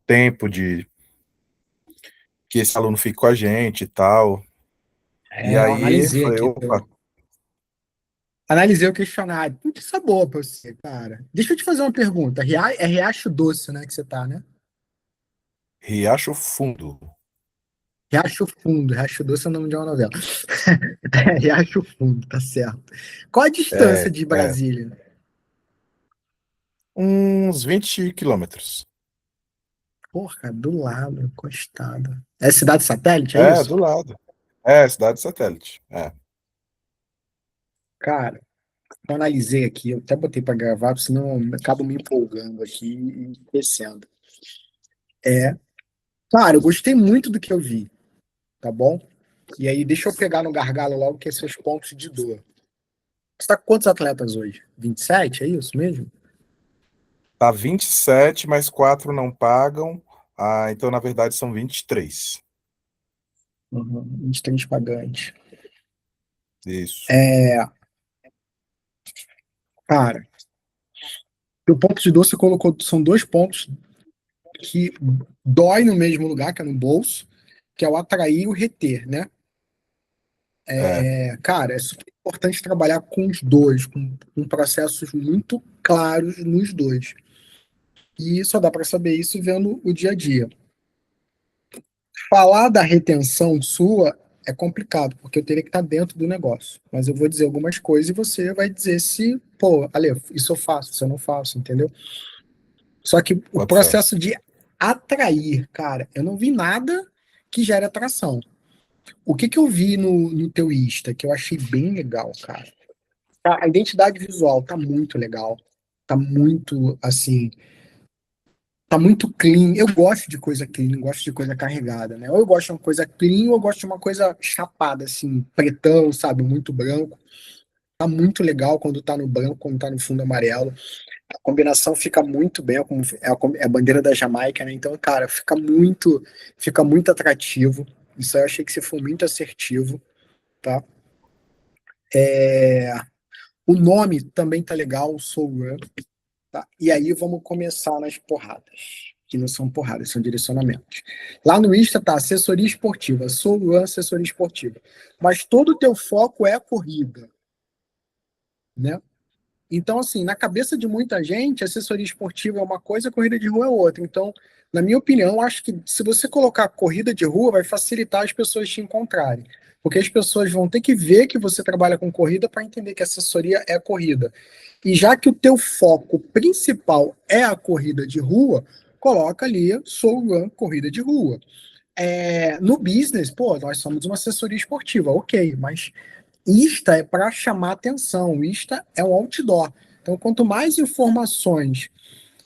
tempo de que esse aluno fique com a gente e tal. E Eu aí, analisei falei, aqui. opa, Analisei o questionário. Putz, isso é boa pra você, cara. Deixa eu te fazer uma pergunta. É Riacho Doce, né, que você tá, né? Riacho Fundo. Riacho Fundo. Riacho Doce é o nome de uma novela. Riacho Fundo, tá certo. Qual a distância É, de é, Brasília? uns 20 quilômetros. Porra, do lado, encostado. É cidade satélite, é É, isso? do lado. É, cidade satélite. É. Cara, eu analisei aqui, eu até botei pra gravar, senão eu acabo me empolgando aqui e esquecendo. É, cara, eu gostei muito do que eu vi, tá bom? E aí, deixa eu pegar no gargalo logo que é seus pontos de dor. Você tá com quantos atletas hoje? 27, é isso mesmo? Tá 27, mas 4 não pagam. Ah, então, na verdade, são 23. Uhum, 23 pagantes. Isso. É, cara, o ponto de dor você colocou, são dois pontos que dói no mesmo lugar, que é no bolso, que é o atrair e o reter, né? É, Cara, é super importante trabalhar com os dois, com processos muito claros nos dois. E só dá para saber isso vendo o dia a dia. Falar da retenção sua é complicado, porque eu teria que estar dentro do negócio. Mas eu vou dizer algumas coisas e você vai dizer se, pô, Ale, isso eu faço, isso eu não faço, entendeu? Só que o boto fé. processo de atrair, cara, eu não vi nada que gere atração. O que que eu vi no teu Insta, que eu achei bem legal, cara? A identidade visual tá muito legal. Tá muito, assim, tá muito clean. Eu gosto de coisa clean, gosto de coisa carregada, né? Ou eu gosto de uma coisa clean, ou eu gosto de uma coisa chapada, assim, pretão, sabe? Muito branco. Tá muito legal quando tá no branco, quando tá no fundo amarelo. A combinação fica muito bem, é a bandeira da Jamaica, né? Então, cara, fica muito atrativo. Isso aí eu achei que você foi muito assertivo, tá? É, o nome também tá legal, Soul Run. Tá? E aí vamos começar nas porradas, que não são porradas, são direcionamentos. Lá no Insta tá assessoria esportiva, sou Run assessoria esportiva. Mas todo o teu foco é a corrida, né? Então, assim, na cabeça de muita gente, assessoria esportiva é uma coisa, corrida de rua é outra. Então, na minha opinião, acho que se você colocar corrida de rua, vai facilitar as pessoas te encontrarem. Porque as pessoas vão ter que ver que você trabalha com corrida para entender que assessoria é corrida. E já que o teu foco principal é a corrida de rua, coloca ali Soul Run corrida de rua. No business, pô, nós somos uma assessoria esportiva, ok, mas Insta é para chamar atenção, Insta é um outdoor. Então, quanto mais informações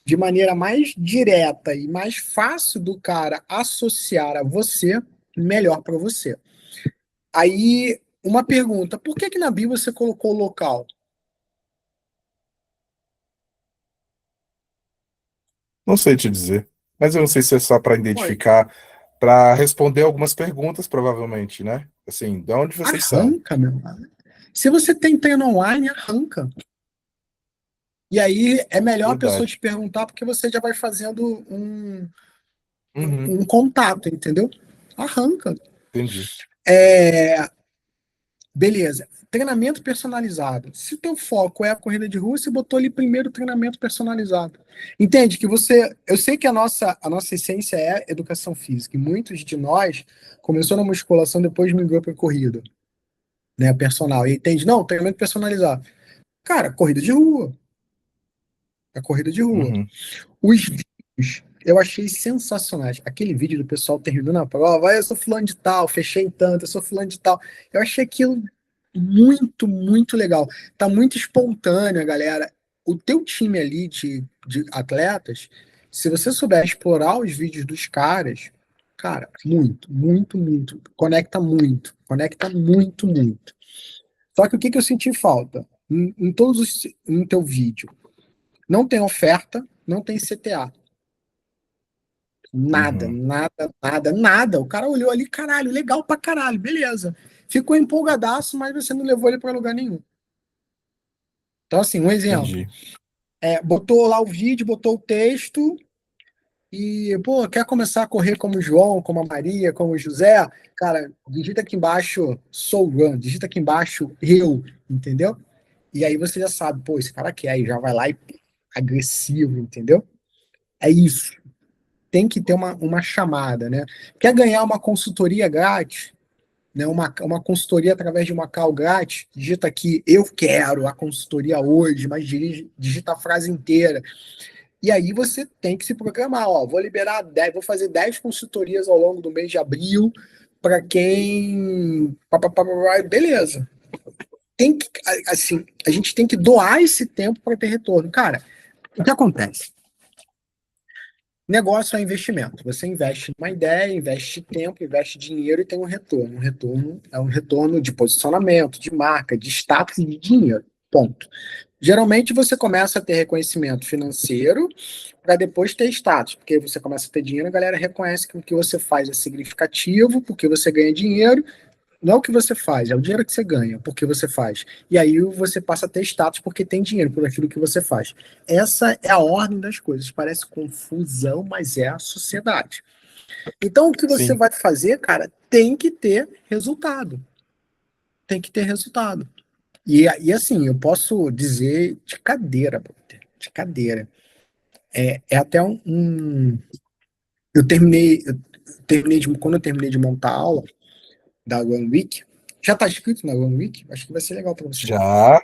de maneira mais direta e mais fácil do cara associar a você, melhor para você. Aí, uma pergunta: por que que na bio você colocou local? Não sei te dizer. Mas eu não sei se é só para Pô, identificar, para responder algumas perguntas, provavelmente, né? Assim, de onde vocês são? arranca, meu irmão. Se você tem treino online, arranca. E aí é melhor a pessoa Verdade. te perguntar porque você já vai fazendo Uhum, um contato, entendeu? Arranca. entendi. É, beleza. Treinamento personalizado. Se o teu foco é a corrida de rua, você botou ali primeiro treinamento personalizado. Entende que você. Eu sei que a nossa essência é educação física, e muitos de nós começou na musculação, depois migrou para corrida, né? Personal. E entende? Não, treinamento personalizado. Cara, corrida de rua. É corrida de rua. Uhum, Os vídeos eu achei sensacionais. Aquele vídeo do pessoal terminando a prova, "Ah, eu sou fulano de tal, fechei em tanto, eu sou fulano de tal." Eu achei aquilo muito, muito legal. Tá muito espontâneo, galera. O teu time ali de atletas, se você souber explorar os vídeos dos caras, cara, muito, muito, muito. Conecta muito, muito. Só que o que que eu senti falta? No teu vídeo, não tem oferta, não tem CTA. Nada, uhum, nada, nada, nada. O cara olhou ali, caralho, legal pra caralho, beleza. Ficou empolgadaço, mas você não levou ele pra lugar nenhum. Então, assim, um exemplo. entendi. Botou lá o vídeo, botou o texto, e, pô, quer começar a correr como o João, como a Maria, como o José? Cara, digita aqui embaixo sou run, digita aqui embaixo eu, entendeu? E aí você já sabe, pô, esse cara quer, aí já vai lá e agressivo, entendeu? É isso. Tem que ter uma chamada, né? Quer ganhar uma consultoria grátis, né? Uma consultoria através de uma call grátis? Digita aqui, eu quero a consultoria hoje, mas digita a frase inteira. E aí você tem que se programar, ó, vou liberar 10, vou fazer 10 consultorias ao longo do mês de abril para quem, beleza. Tem que, assim, a gente tem que doar esse tempo para ter retorno. Cara, o que acontece? Negócio é investimento. Você investe numa ideia, investe tempo, investe dinheiro e tem um retorno. Um retorno é um retorno de posicionamento, de marca, de status e de dinheiro. Ponto. Geralmente você começa a ter reconhecimento financeiro para depois ter status, porque você começa a ter dinheiro, a galera reconhece que o que você faz é significativo, porque você ganha dinheiro. Não é o que você faz, é o dinheiro que você ganha, porque você faz. E aí você passa a ter status porque tem dinheiro por aquilo que você faz. Essa é a ordem das coisas. Parece confusão, mas é a sociedade. Então, o que você Sim, vai fazer, cara, tem que ter resultado. Tem que ter resultado. E assim, eu posso dizer de cadeira, brother, de cadeira. É até quando eu terminei de montar a aula da One Week, já está escrito na One Week, acho que vai ser legal para você. já,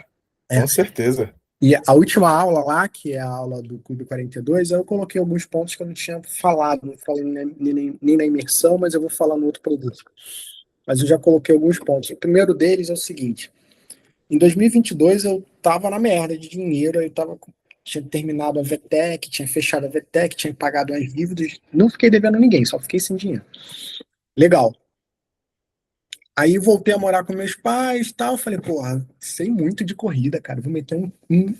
É. com certeza. E a última aula lá, que é a aula do Clube 42, eu coloquei alguns pontos que eu não tinha falado, não falei nem na imersão, mas eu vou falar no outro produto. Mas eu já coloquei alguns pontos. O primeiro deles é o seguinte: em 2022 eu tava na merda de dinheiro, tinha terminado a VTEC, tinha fechado a VTEC, tinha pagado as dívidas, não fiquei devendo a ninguém, só fiquei sem dinheiro. Legal. Aí voltei a morar com meus pais e tal. Falei, porra, sei muito de corrida, cara. Vou meter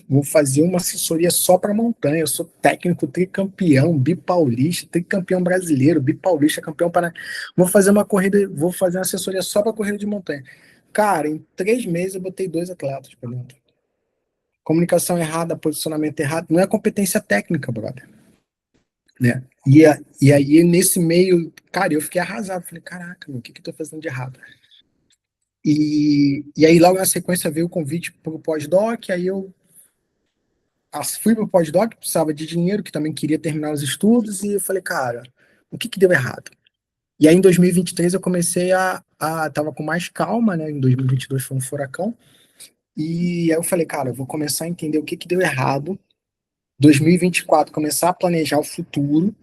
vou fazer uma assessoria só para montanha. Eu sou técnico tricampeão, bipaulista, tricampeão brasileiro, bipaulista, campeão para. Vou fazer uma corrida, vou fazer uma assessoria só para corrida de montanha. Cara, em 3 meses eu botei 2 atletas para dentro. Comunicação errada, posicionamento errado, não é competência técnica, brother. Né? E aí, nesse meio, cara, eu fiquei arrasado. Falei, caraca, meu, o que que eu tô fazendo de errado? E aí, logo na sequência, veio o convite para o pós-doc. Aí eu fui para o pós-doc, precisava de dinheiro, que também queria terminar os estudos. E eu falei, cara, o que que deu errado? E aí, em 2023, eu comecei tava com mais calma, né? Em 2022 foi um furacão. E aí eu falei, cara, eu vou começar a entender o que que deu errado. 2024, começar a planejar o futuro.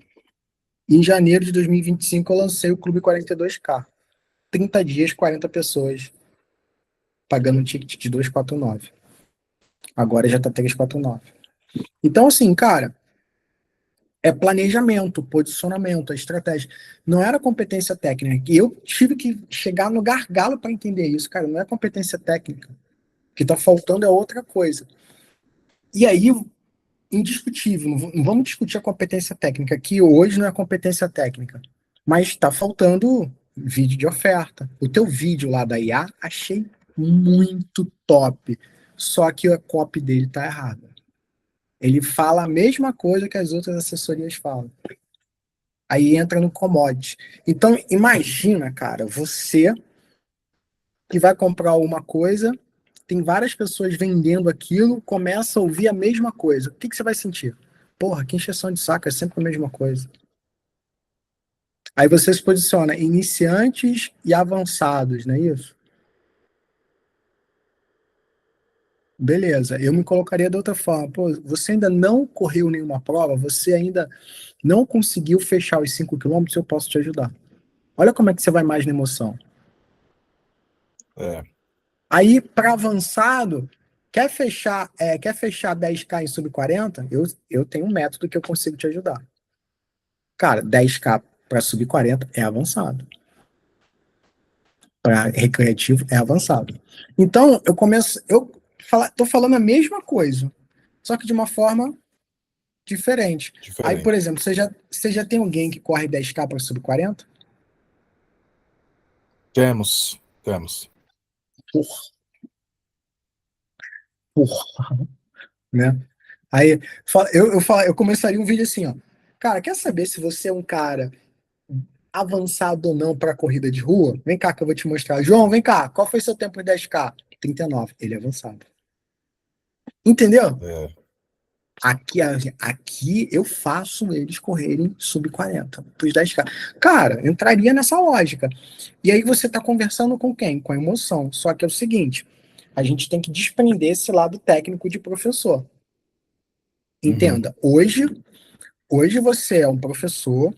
E em janeiro de 2025, eu lancei o Clube 42K. 30 dias, 40 pessoas, pagando um ticket de 249. Agora já tá 349. Então, assim, cara, é planejamento, posicionamento, a estratégia. Não era competência técnica. E eu tive que chegar no gargalo para entender isso, cara. Não é competência técnica. O que tá faltando é outra coisa. E aí, indiscutível, não vamos discutir a competência técnica, que hoje não é competência técnica. Mas está faltando vídeo de oferta. O teu vídeo lá da IA, achei muito top. Só que a copy dele tá errada. Ele fala a mesma coisa que as outras assessorias falam. Aí entra no commodity. Então, imagina, cara, você que vai comprar uma coisa, tem várias pessoas vendendo aquilo, começa a ouvir a mesma coisa. O que que você vai sentir? Porra, que encheção de saco, é sempre a mesma coisa. Aí você se posiciona iniciantes e avançados, não é isso? Beleza, eu me colocaria de outra forma. Pô, você ainda não correu nenhuma prova, você ainda não conseguiu fechar os 5 quilômetros, eu posso te ajudar. Olha como é que você vai mais na emoção. É. Aí, para avançado, quer fechar 10K em sub 40? Eu tenho um método que eu consigo te ajudar. Cara, 10K para sub 40 é avançado. Para recreativo é avançado. Então, tô falando a mesma coisa, só que de uma forma diferente. Aí, por Diferente. exemplo, você já tem alguém que corre 10K para sub 40? Temos. Porra, porra, né? Aí eu começaria um vídeo assim, ó. Cara, quer saber se você é um cara avançado ou não para corrida de rua? Vem cá que eu vou te mostrar. João, vem cá. Qual foi seu tempo em 10K? 39. Ele é avançado. Entendeu? É. Aqui eu faço eles correrem sub 40 para os 10K. Cara, entraria nessa lógica. E aí você está conversando com quem? Com a emoção. Só que é o seguinte, a gente tem que desprender esse lado técnico de professor. Uhum. Entenda, hoje você é um professor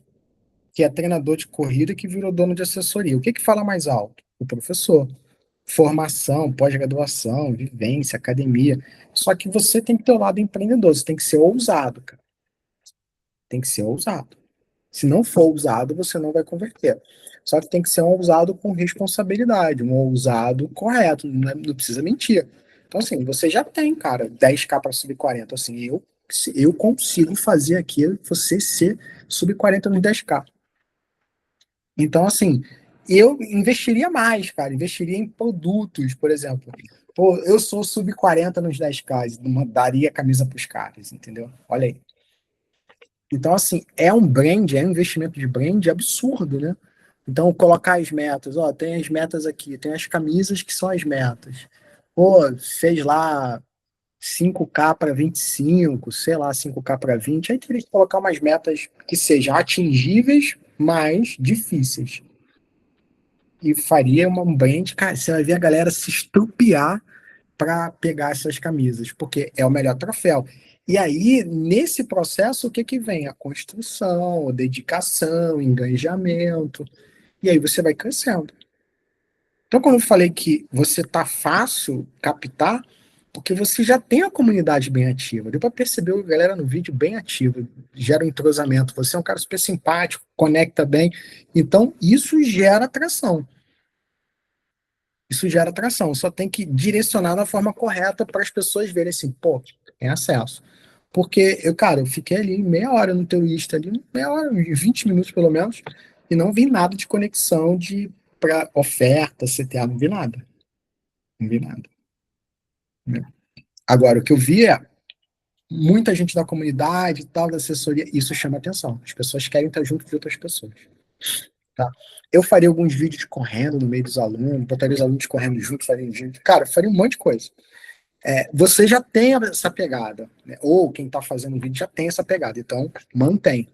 que é treinador de corrida que virou dono de assessoria. O que que fala mais alto? O professor. Formação, pós-graduação, vivência, academia. Só que você tem que ter o lado empreendedor, você tem que ser ousado, cara. Tem que ser ousado. Se não for ousado, você não vai converter. Só que tem que ser um ousado com responsabilidade, um ousado correto, não precisa mentir. Então, assim, você já tem, cara, 10K para sub 40. Assim, eu consigo fazer aqui você ser sub 40 nos 10K. Então, assim, eu investiria mais, cara, investiria em produtos, por exemplo. Pô, eu sou sub 40 nos 10K, daria camisa para os caras, entendeu? Olha aí. Então, assim, é um brand, é um investimento de brand absurdo, né? Então, colocar as metas, ó, tem as metas aqui, tem as camisas que são as metas. Pô, fez lá 5K para 25, sei lá, 5K para 20, aí teria que colocar umas metas que sejam atingíveis, mas difíceis. E faria uma brand, cara, você vai ver a galera se estrupiar para pegar essas camisas, porque é o melhor troféu. E aí, nesse processo, o que que vem? A construção, a dedicação, o engajamento, e aí você vai crescendo. Então, quando eu falei que você tá fácil captar, porque você já tem a comunidade bem ativa. Deu para perceber a galera no vídeo bem ativa, gera um entrosamento. Você é um cara super simpático, conecta bem. Então, isso gera atração. Isso gera atração. Só tem que direcionar da forma correta para as pessoas verem assim, pô, tem acesso. Porque eu fiquei ali meia hora no teu Insta, ali, meia hora, 20 minutos pelo menos, e não vi nada de conexão de para oferta, CTA, não vi nada. Não vi nada. Né? Agora, o que eu vi é muita gente da comunidade e tal, da assessoria, isso chama atenção. As pessoas querem estar junto de outras pessoas. Tá? Eu faria alguns vídeos correndo no meio dos alunos, botaria os alunos correndo junto, faria junto. Cara, faria um monte de coisa. Você já tem essa pegada, né? Ou quem está fazendo o vídeo já tem essa pegada, então mantém.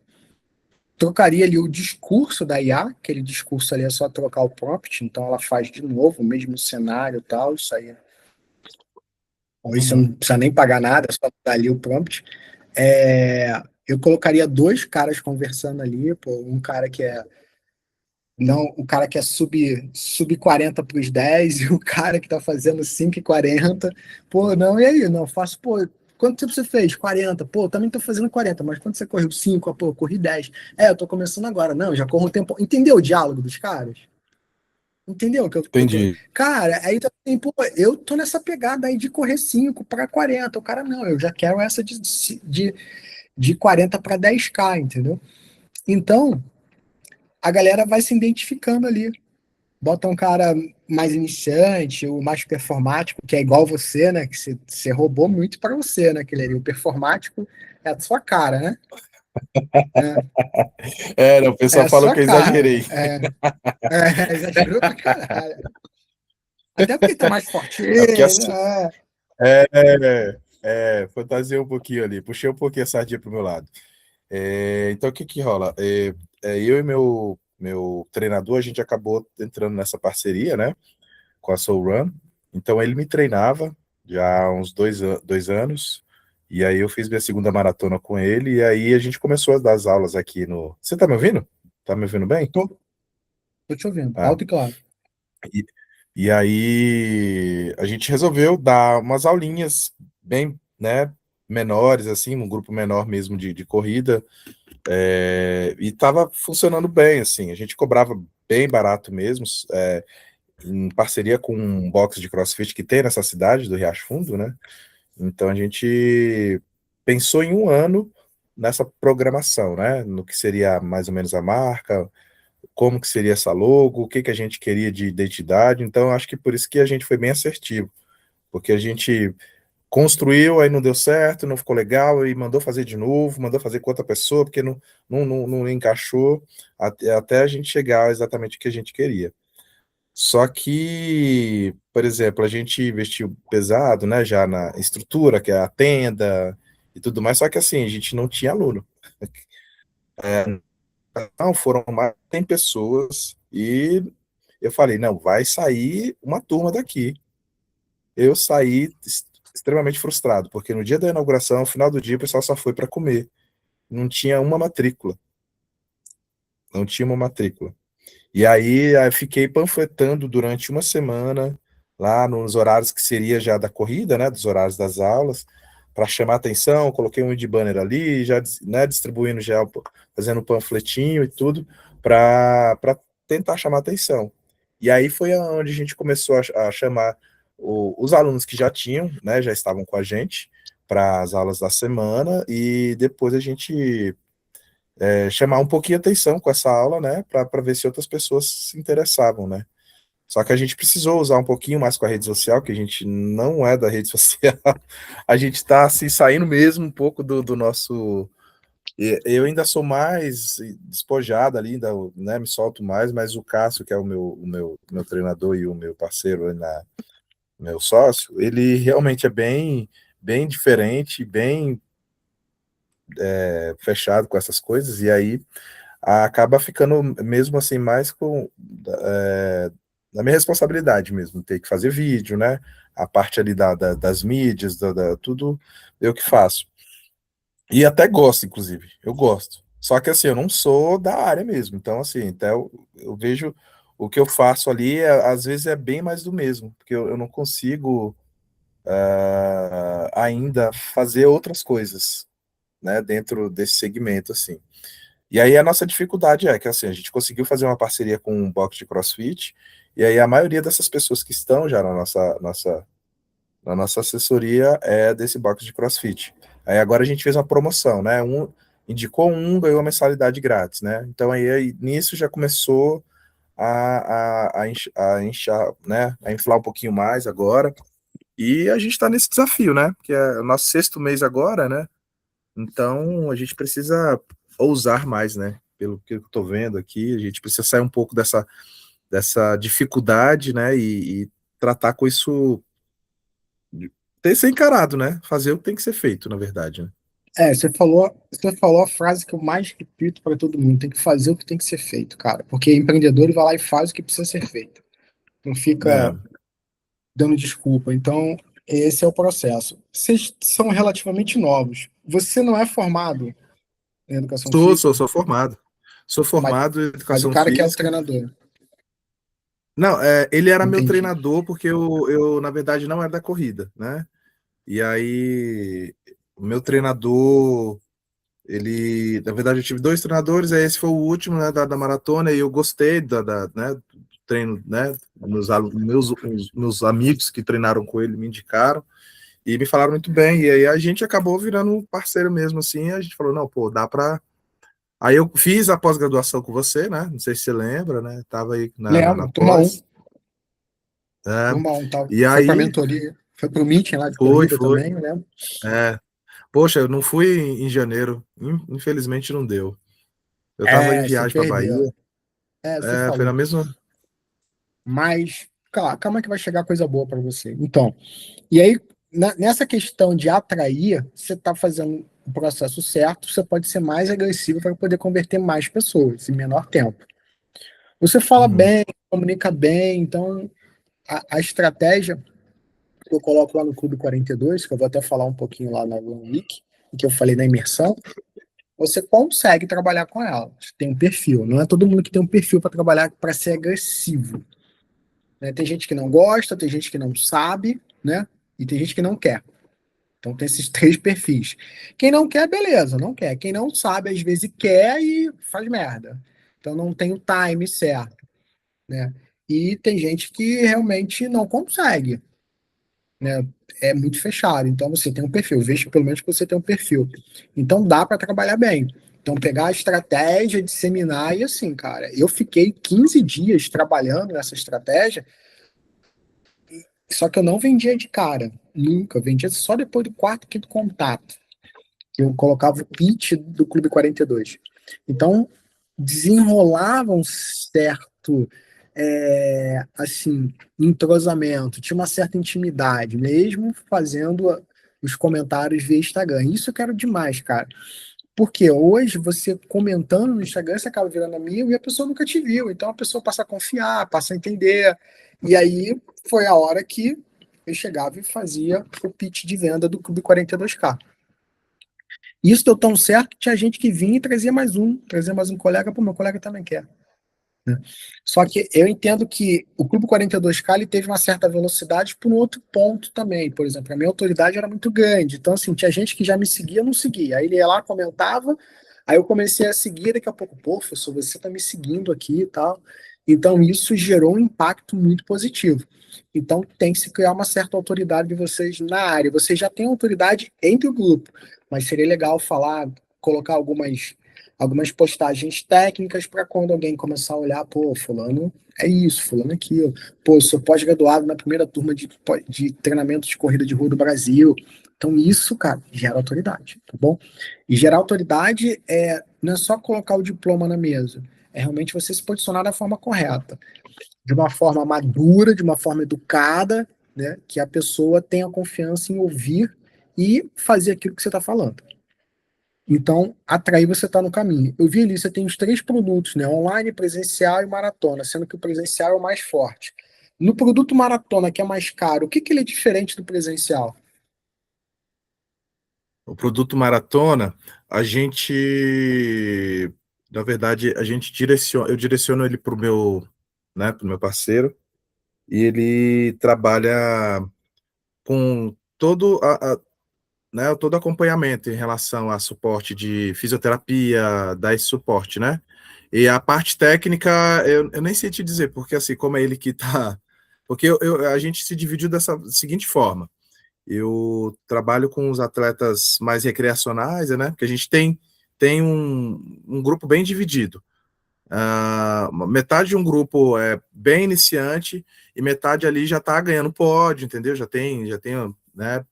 Trocaria ali o discurso da IA, aquele discurso ali é só trocar o prompt, então ela faz de novo o mesmo cenário e tal, isso aí. Ou isso Uhum. não precisa nem pagar nada, é só dar ali o prompt. Eu colocaria dois caras conversando ali, pô, um cara que é não, o cara que é sub 40 para os 10 e o cara que tá fazendo 5 e 40. Pô, não, e aí? Não, faço, pô, quanto tempo você fez? 40. Pô, também tô fazendo 40, mas quanto você correu? 5? Ah, pô, eu corri 10. Eu tô começando agora. Não, já corro um tempo. Entendeu o diálogo dos caras? Entendeu que eu tô. Entendi. Cara, aí tá assim, pô, eu tô nessa pegada aí de correr 5 para 40. O cara, não, eu já quero essa de 40 para 10K, entendeu? Então, a galera vai se identificando ali. Bota um cara mais iniciante, o mais performático, que é igual você, né? Que você roubou muito para você, né? Aquele ali, o performático é a sua cara, né? É, o É pessoal a falou sua que eu cara. exagerei. Exagerou pra caralho. Até porque tá mais É porque fortinho, assim, né? fantasiei um pouquinho ali, puxei um pouquinho a sardinha pro meu lado. Então, o que que rola? Eu e meu treinador, a gente acabou entrando nessa parceria, né, com a Soul Run. Então, ele me treinava já há uns 2 anos, e aí eu fiz minha segunda maratona com ele, e aí a gente começou a dar as aulas aqui no... Você tá me ouvindo? Tá me ouvindo bem? Tô te ouvindo, Ah, alto e claro. e, e aí a gente resolveu dar umas aulinhas bem, né, menores, assim, um grupo menor mesmo de corrida, e estava funcionando bem, assim, a gente cobrava bem barato mesmo, em parceria com um box de CrossFit que tem nessa cidade do Riacho Fundo, né? Então a gente pensou em um ano nessa programação, né? No que seria mais ou menos a marca, como que seria essa logo, o que que a gente queria de identidade. Então acho que por isso que a gente foi bem assertivo, porque a gente construiu, aí não deu certo, não ficou legal, e mandou fazer de novo, mandou fazer com outra pessoa, porque não encaixou, até a gente chegar exatamente o que a gente queria. Só que, por exemplo, a gente investiu pesado, né, já na estrutura, que é a tenda e tudo mais, só que assim, a gente não tinha aluno. Não, foram mais de 100 pessoas, e eu falei, não, vai sair uma turma daqui. Eu saí extremamente frustrado, porque no dia da inauguração, no final do dia, o pessoal só foi para comer. Não tinha uma matrícula. Não tinha uma matrícula. E aí eu fiquei panfletando durante uma semana, lá nos horários que seria já da corrida, né, dos horários das aulas, para chamar atenção, coloquei um de banner ali, já, né, distribuindo já, fazendo um panfletinho e tudo, para tentar chamar atenção. E aí foi onde a gente começou a chamar os alunos que já tinham, né, já estavam com a gente, para as aulas da semana, e depois a gente chamar um pouquinho a atenção com essa aula, né, para ver se outras pessoas se interessavam, né. Só que a gente precisou usar um pouquinho mais com a rede social, que a gente não é da rede social, a gente está assim, saindo mesmo um pouco do nosso. Eu ainda sou mais despojado ali, ainda, né, me solto mais, mas o Cássio, que é o meu treinador e o meu parceiro, meu sócio, ele realmente é bem diferente, bem fechado com essas coisas, e aí acaba ficando mesmo assim mais com na minha responsabilidade mesmo, ter que fazer vídeo, né? A parte ali das mídias, tudo eu que faço. E até gosto, inclusive, eu gosto. Só que assim, eu não sou da área mesmo, então assim, até eu vejo o que eu faço ali, às vezes é bem mais do mesmo, porque eu não consigo ainda fazer outras coisas, né, dentro desse segmento, assim. E aí a nossa dificuldade é que assim, a gente conseguiu fazer uma parceria com um box de CrossFit, e aí a maioria dessas pessoas que estão já na nossa assessoria é desse box de CrossFit. Aí agora a gente fez uma promoção, né? Indicou um, ganhou uma mensalidade grátis, né? Então aí nisso já começou a inchar, né? A inflar um pouquinho mais agora. E a gente está nesse desafio, né? Que é o nosso sexto mês agora, né? Então, a gente precisa ousar mais, né? Pelo que eu estou vendo aqui, a gente precisa sair um pouco dessa dificuldade, né? E tratar com isso, ter ser encarado, né? Fazer o que tem que ser feito, na verdade, né? Você falou a frase que eu mais repito para todo mundo: tem que fazer o que tem que ser feito, cara. Porque empreendedor vai lá e faz o que precisa ser feito. Não fica É. dando desculpa. Então, esse é o processo. Vocês são relativamente novos. Você não é formado em educação Sou, física, sou, sou formado. Sou mas, formado em mas o educação cara que é o física. treinador. Não, ele era meu Entendi. treinador porque eu, na verdade, não era da corrida, né? E aí, o meu treinador. Na verdade, eu tive dois treinadores, aí esse foi o último, né, da maratona, e eu gostei né, do treino, né, meus amigos que treinaram com ele me indicaram, e me falaram muito bem, e aí a gente acabou virando um parceiro mesmo, assim, a gente falou, não, pô, dá pra. Aí eu fiz a pós-graduação com você, né, não sei se você lembra, né, tava aí na Lembro, turma 1. pós, né, Turma 1, tá? e Foi pra aí, mentoria. Foi pro meeting lá de foi, corrida foi, também, eu lembro. é, poxa, eu não fui em janeiro, infelizmente não deu, eu tava em Você viagem pra perdeu. Bahia. Você Foi na falou. mesma. Mas, calma que vai chegar coisa boa para você. Então, e aí, nessa questão de atrair, você está fazendo o processo certo, você pode ser mais agressivo para poder converter mais pessoas em menor tempo. Você fala Uhum. bem, comunica bem, então a estratégia que eu coloco lá no Clube 42, que eu vou até falar um pouquinho lá na One Week, que eu falei na imersão, você consegue trabalhar com ela. Você tem um perfil. Não é todo mundo que tem um perfil para trabalhar para ser agressivo, né? Tem gente que não gosta, tem gente que não sabe, né? E tem gente que não quer. Então tem esses três perfis. Quem não quer, beleza, não quer. Quem não sabe, às vezes quer e faz merda. Então não tem o time certo, né? E tem gente que realmente não consegue, né? É muito fechado. Então você tem um perfil. Veja pelo menos que você tem um perfil. Então dá para trabalhar bem. Então pegar a estratégia, disseminar e assim, cara, eu fiquei 15 dias trabalhando nessa estratégia Só que eu não vendia de cara, nunca. Eu vendia só depois do quarto, quinto contato. Eu colocava o pitch do Clube 42. Então, desenrolava um certo, assim, entrosamento, tinha uma certa intimidade, mesmo fazendo os comentários via Instagram. Isso eu quero demais, cara. Porque hoje, você comentando no Instagram, você acaba virando amigo e a pessoa nunca te viu. Então, a pessoa passa a confiar, passa a entender. E aí, foi a hora que eu chegava e fazia o pitch de venda do Clube 42K. Isso deu tão certo que tinha gente que vinha e trazia mais um colega, pô, meu colega também quer, né? Só que eu entendo que o Clube 42K ele teve uma certa velocidade por um outro ponto também. Por exemplo, a minha autoridade era muito grande. Então, assim, tinha gente que já me seguia, eu não seguia. Aí ele ia lá, comentava, aí eu comecei a seguir, daqui a pouco, pô, professor, você tá me seguindo aqui e tal. Então, isso gerou um impacto muito positivo. Então, tem que se criar uma certa autoridade de vocês na área. Vocês já têm autoridade entre o grupo, mas seria legal falar, colocar algumas postagens técnicas para quando alguém começar a olhar, pô, fulano é isso, fulano é aquilo. Pô, eu sou pós-graduado na primeira turma de treinamento de corrida de rua do Brasil. Então isso, cara, gera autoridade, tá bom? E gerar autoridade não é só colocar o diploma na mesa, é realmente você se posicionar da forma correta, de uma forma madura, de uma forma educada, né, que a pessoa tenha confiança em ouvir e fazer aquilo que você está falando. Então, atrair você está no caminho. Eu vi ali, você tem os três produtos, né? Online, presencial e maratona, sendo que o presencial é o mais forte. No produto maratona, que é mais caro, o que, que ele é diferente do presencial? O produto Maratona, a gente, na verdade, a gente eu direciono ele para o meu, né, pro meu parceiro, e ele trabalha com né, todo acompanhamento em relação a suporte de fisioterapia, dar esse suporte, né? E a parte técnica, eu nem sei te dizer, porque assim, como é ele que tá. Porque a gente se dividiu dessa seguinte forma. Eu trabalho com os atletas mais recreacionais, né? Porque a gente tem um grupo bem dividido. Metade de um grupo é bem iniciante e metade ali já está ganhando pódio, entendeu? Já tem, né,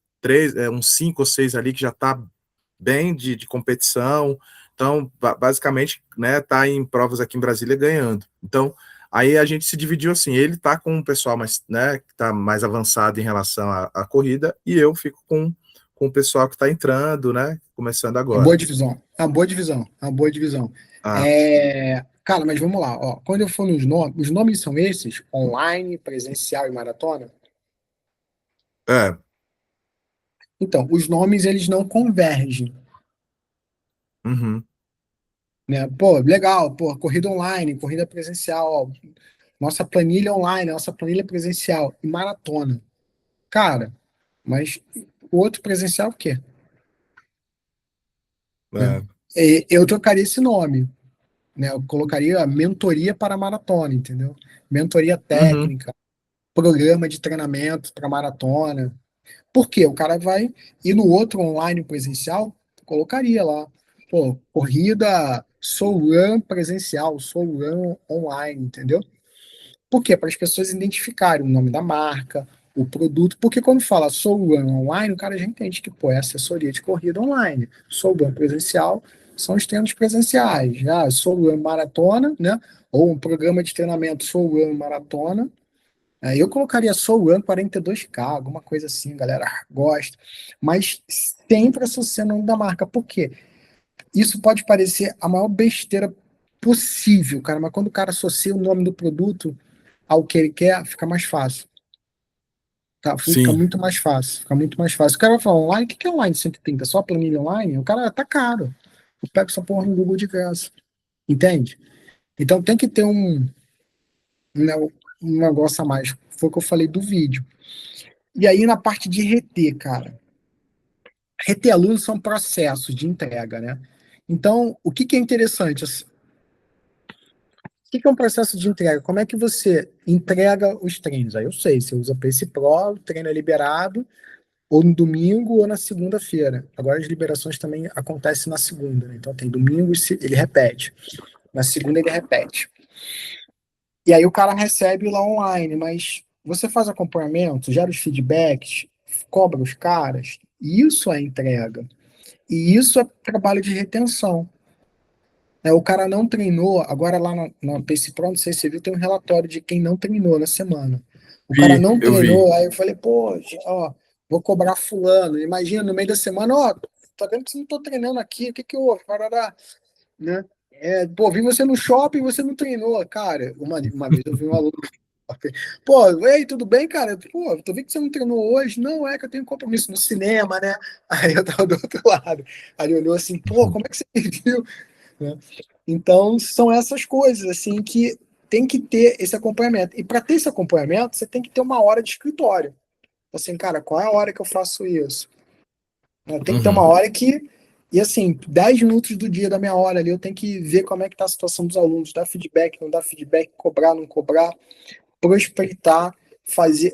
uns 5 ou 6 ali que já está bem de competição. Então, basicamente, né, tá em provas aqui em Brasília ganhando. Então, aí a gente se dividiu assim, ele tá com o pessoal mais, né, que tá mais avançado em relação à corrida, e eu fico com o pessoal que está entrando, né, começando É uma boa agora. divisão, é uma boa divisão, é uma boa divisão. Ah, Cara, mas vamos lá, ó. Quando eu for nos nomes, os nomes são esses: online, presencial e maratona. é, Então, os nomes eles não convergem, uhum, né? Pô, legal, pô, corrida online, corrida presencial, ó, nossa planilha online, nossa planilha presencial e maratona. Cara, mas o outro presencial é o quê? Né? é, Eu trocaria esse nome, né? Eu colocaria mentoria para maratona, entendeu? Mentoria uhum, técnica, programa de treinamento para maratona. Por quê? O cara vai ir no outro online presencial, colocaria lá, pô, corrida Soul Run presencial, Soul Run online, entendeu? Por quê? Para as pessoas identificarem o nome da marca, o produto, porque quando fala Soul Run online, o cara já entende que, pô, é assessoria de corrida online. Soul Run presencial são os treinos presenciais. Já Soul Run maratona, né? Ou um programa de treinamento Soul Run maratona. Eu colocaria Soul Run 42K, alguma coisa assim, galera gosta. Mas sempre associando o nome da marca. Por quê? Isso pode parecer a maior besteira possível, cara, mas quando o cara associa o nome do produto ao que ele quer, fica mais fácil. Tá? Fica sim, muito mais fácil. Fica muito mais fácil. O cara vai falar online, o que é online 130? Só planilha online? O cara tá caro. Eu pego essa porra no Google de graça. Entende? Então tem que ter né, um negócio a mais. Foi o que eu falei do vídeo. E aí na parte de reter, cara. Reter alunos são processos de entrega, né? Então, o que que é interessante? O que que é um processo de entrega? Como é que você entrega os treinos? Aí eu sei, você usa Pace Pro, o treino é liberado, ou no domingo ou na segunda-feira. Agora as liberações também acontecem na segunda, né? Então tem domingo e ele repete. Na segunda ele repete. E aí o cara recebe lá online, mas você faz acompanhamento, gera os feedbacks, cobra os caras, isso é entrega. E isso é trabalho de retenção. O cara não treinou, agora lá na Pace Pro, não sei se você viu, tem um relatório de quem não treinou na semana. O cara não Eu vi. treinou, aí eu falei, pô, ó, vou cobrar fulano. Imagina, no meio da semana, ó, tá vendo que você não tô treinando aqui, o que que houve? Parará, né? Pô, vi você no shopping e você não treinou. Cara, uma vez eu vi um aluno. Pô, ei, tudo bem, cara? Pô, tô vendo que você não treinou hoje. Não, é que eu tenho compromisso no cinema, né? Aí eu tava do outro lado. Aí ele olhou assim, pô, como é que você me viu? Né? Então, são essas coisas, assim, que tem que ter esse acompanhamento. E para ter esse acompanhamento, você tem que ter uma hora de escritório. Assim, cara, qual é a hora que eu faço isso? Tem que ter uma Uhum. hora que, e assim, 10 minutos do dia da minha hora ali, eu tenho que ver como é que tá a situação dos alunos, dar feedback, não dar feedback, cobrar, não cobrar, prospectar,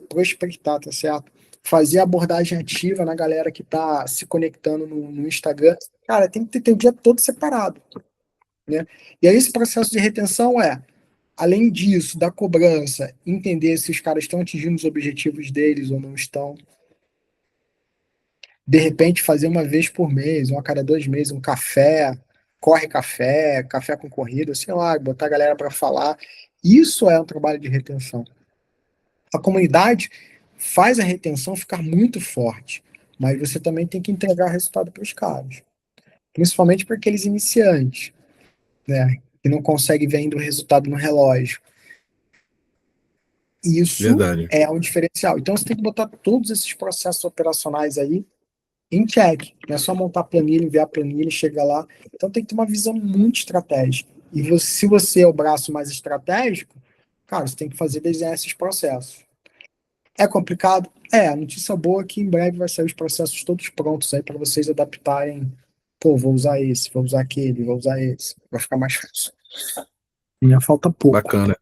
prospectar, tá certo? Fazer abordagem ativa na galera que tá se conectando no Instagram. Cara, tem que ter o dia todo separado, né? E aí esse processo de retenção além disso, da cobrança, entender se os caras estão atingindo os objetivos deles ou não estão. De repente, fazer uma vez por mês, ou a cada 2 meses, um café, corre café, café com corrida, sei lá, botar a galera para falar. Isso é um trabalho de retenção. A comunidade faz a retenção ficar muito forte, mas você também tem que entregar resultado para os caras, principalmente para aqueles iniciantes, né, que não conseguem ver ainda o resultado no relógio. Isso Verdade. é um diferencial. Então você tem que botar todos esses processos operacionais aí em check. Não é só montar a planilha, enviar a planilha, chegar lá. Então tem que ter uma visão muito estratégica. E se você é o braço mais estratégico, cara, você tem que fazer desenhar esses processos. É complicado? É. A notícia boa é que em breve vai sair os processos todos prontos aí para vocês adaptarem. Pô, vou usar esse, vou usar aquele, vou usar esse. Vai ficar mais fácil. Minha falta pouco, Bacana,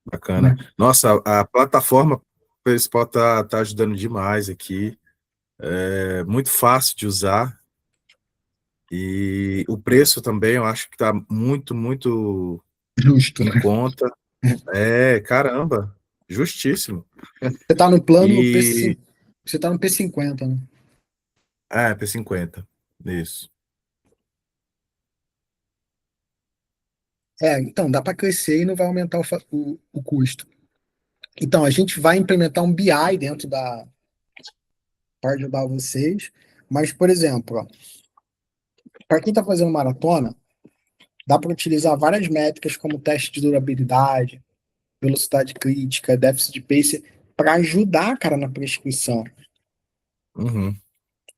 bacana. né? Nossa, a plataforma principal tá ajudando demais aqui. É muito fácil de usar. E o preço também, eu acho que tá muito, muito Justo, em né? conta. Caramba, justíssimo. Você tá no plano E P5, você tá no P50, né? P50. Isso. Então, dá para crescer e não vai aumentar o custo. Então, a gente vai implementar um BI dentro para ajudar vocês. Mas, por exemplo, para quem está fazendo maratona, dá para utilizar várias métricas como teste de durabilidade, velocidade crítica, déficit de pace, para ajudar, cara, na prescrição. Uhum.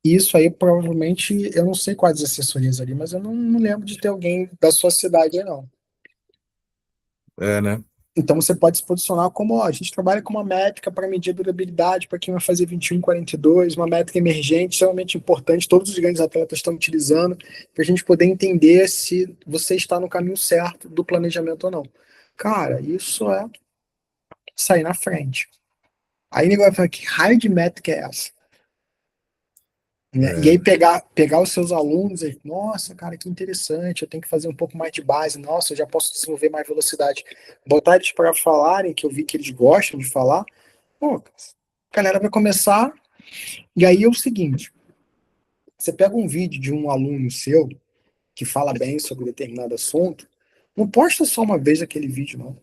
Isso aí, provavelmente, eu não sei quais assessorias ali, mas eu não lembro de ter alguém da sua cidade aí, não. É, né? Então você pode se posicionar como, ó, a gente trabalha com uma métrica para medir a durabilidade para quem vai fazer 21, 42, uma métrica emergente, extremamente importante, todos os grandes atletas estão utilizando, para a gente poder entender se você está no caminho certo do planejamento ou não. Cara, isso é sair na frente. Aí ninguém vai falar, que raio de métrica é essa? Né? E aí É, pegar os seus alunos e, nossa, cara, que interessante, eu tenho que fazer um pouco mais de base, nossa, eu já posso desenvolver mais velocidade. Botar eles para falarem, que eu vi que eles gostam de falar, pô, a galera vai começar, e aí é o seguinte, você pega um vídeo de um aluno seu que fala bem sobre determinado assunto, não posta só uma vez aquele vídeo, não.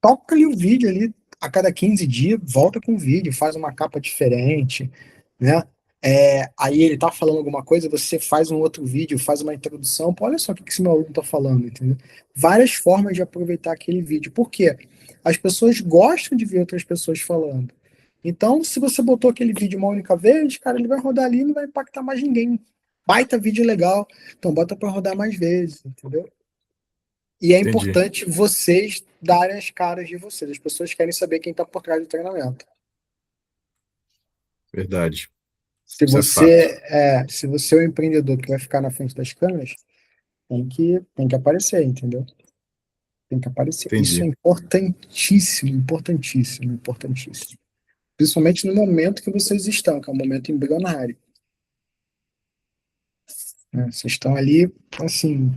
Toca ali o vídeo ali a cada 15 dias, volta com o vídeo, faz uma capa diferente, né? Aí ele tá falando alguma coisa, você faz um outro vídeo, faz uma introdução, pô, olha só o que esse meu aluno tá falando, entendeu? Várias formas de aproveitar aquele vídeo. Por quê? As pessoas gostam de ver outras pessoas falando. Então, se você botou aquele vídeo uma única vez, cara, ele vai rodar ali e não vai impactar mais ninguém. Baita vídeo legal. Então, bota para rodar mais vezes, entendeu? E é entendi. importante vocês darem as caras de vocês. As pessoas querem saber quem está por trás do treinamento. Verdade. Se Isso é fato. se você é o empreendedor que vai ficar na frente das câmeras, tem que aparecer, entendeu? Tem que aparecer. Isso é Entendi. importantíssimo, importantíssimo, importantíssimo. Principalmente no momento que vocês estão, que é um momento embrionário, né? Vocês estão ali, assim,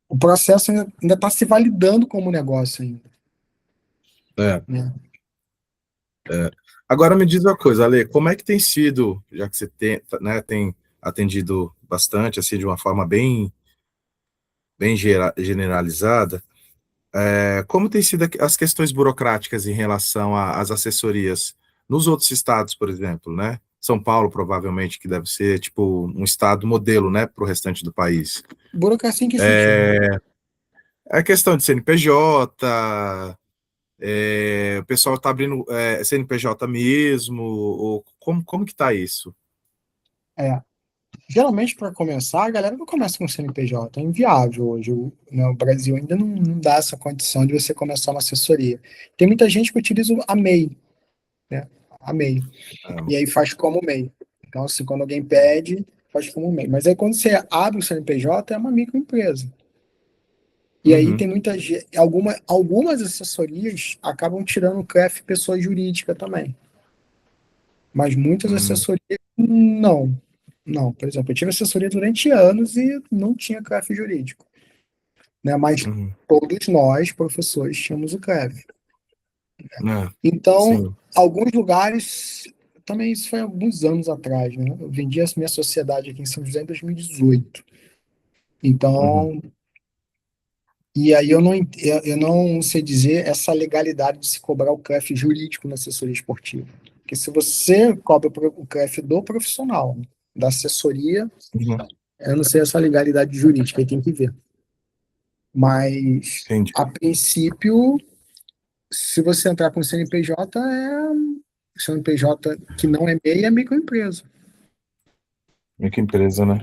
o processo ainda está se validando como negócio ainda. É, né? é. Agora me diz uma coisa, Ale, como é que tem sido, já que você tem, né, tem atendido bastante, assim, de uma forma bem generalizada, como tem sido as questões burocráticas em relação às assessorias nos outros estados, por exemplo, né? São Paulo, provavelmente, que deve ser, tipo, um estado modelo, né, para o restante do país. Burocracia em que sentido? A questão de CNPJ, o pessoal está abrindo CNPJ mesmo, ou como que está isso? É, geralmente, para começar, a galera não começa com CNPJ, é inviável hoje. O Brasil ainda não dá essa condição de você começar uma assessoria. Tem muita gente que utiliza a MEI, né? A MEI. Ah, E aí faz como MEI. Então, assim, quando alguém pede, faz como MEI. Mas aí quando você abre o CNPJ, é uma microempresa. E aí uhum, tem algumas assessorias acabam tirando o CREF pessoa jurídica também. Mas muitas uhum, assessorias não. Não, por exemplo, eu tive assessoria durante anos e não tinha CREF jurídico, né? Mas uhum. todos nós, professores, tínhamos o CREF. É, Então, sim. alguns lugares, também isso foi alguns anos atrás, né? Eu vendi a minha sociedade aqui em São José em 2018. Uhum, Então, e aí eu não sei dizer essa legalidade de se cobrar o CREF jurídico na assessoria esportiva. Porque se você cobra o CREF do profissional, da assessoria, uhum, eu não sei essa legalidade jurídica, aí tem que ver. Mas, entendi. a princípio, se você entrar com CNPJ, CNPJ que não é MEI, é microempresa. Microempresa, né?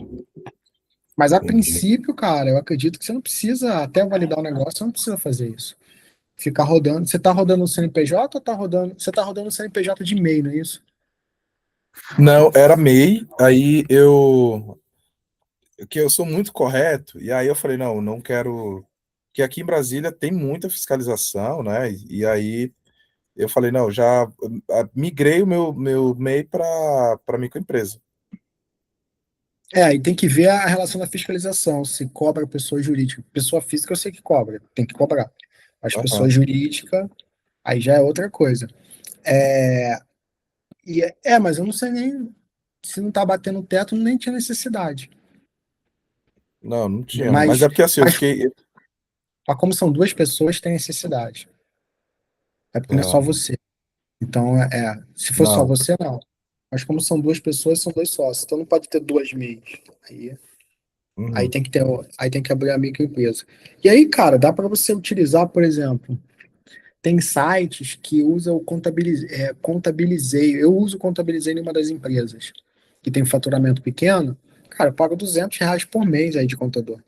Mas, a Entendi. princípio, cara, eu acredito que você não precisa, até validar o negócio, você não precisa fazer isso. Ficar rodando. Você tá rodando o CNPJ ou tá rodando. Você tá rodando o CNPJ de MEI, não é isso? Não, era MEI, aí que eu sou muito correto, e aí eu falei, não, não quero, que aqui em Brasília tem muita fiscalização, né, e aí eu falei, não, já migrei o meu MEI para microempresa. É, e tem que ver a relação da fiscalização, se cobra pessoa jurídica. Pessoa física eu sei que cobra, tem que cobrar. As pessoas Aham. jurídicas, aí já é outra coisa. É, mas eu não sei nem se não tá batendo o teto, nem tinha necessidade. Não, não Entendeu? tinha, mas é porque assim, eu fiquei, Mas como são duas pessoas, tem necessidade. É porque não é só ah, você. Então, se for só não, você, não. Mas como são duas pessoas, são dois sócios. Então não pode ter duas MEIs. Aí Aí uhum, tem que ter, aí tem que abrir a microempresa. E aí, cara, dá para você utilizar, por exemplo, tem sites que usam o Contabilizei. Eu uso o Contabilizei em uma das empresas que tem faturamento pequeno. Cara, eu pago R$ 200 por mês aí de contador.